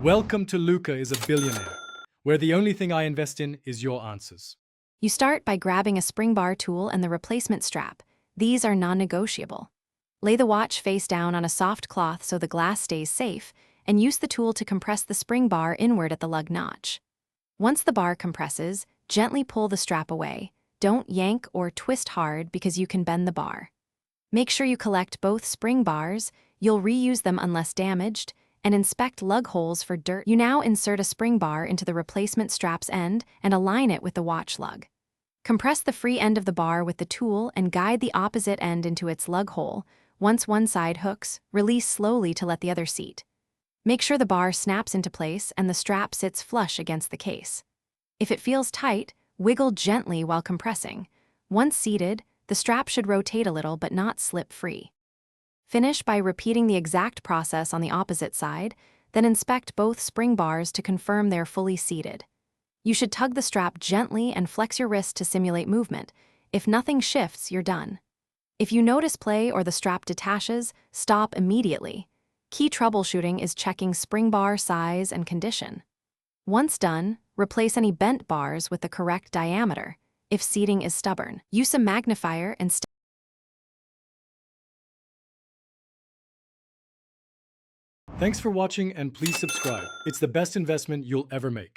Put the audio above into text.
Welcome to Luca is a Billionaire, where the only thing I invest in is your answers. You start by grabbing a spring bar tool and the replacement strap. These are non-negotiable. Lay the watch face down on a soft cloth so the glass stays safe, and use the tool to compress the spring bar inward at the lug notch. Once the bar compresses, gently pull the strap away. Don't yank or twist hard because you can bend the bar. Make sure you collect both spring bars, you'll reuse them unless damaged, and inspect lug holes for dirt. You now insert a spring bar into the replacement strap's end and align it with the watch lug. Compress the free end of the bar with the tool and guide the opposite end into its lug hole. Once one side hooks, release slowly to let the other seat. Make sure the bar snaps into place and the strap sits flush against the case. If it feels tight, wiggle gently while compressing. Once seated, the strap should rotate a little but not slip free. Finish by repeating the exact process on the opposite side, then inspect both spring bars to confirm they're fully seated. You should tug the strap gently and flex your wrist to simulate movement. If nothing shifts, you're done. If you notice play or the strap detaches, stop immediately. Key troubleshooting is checking spring bar size and condition. Once done, replace any bent bars with the correct diameter. If seating is stubborn, use a magnifier and Thanks for watching and please subscribe. It's the best investment you'll ever make.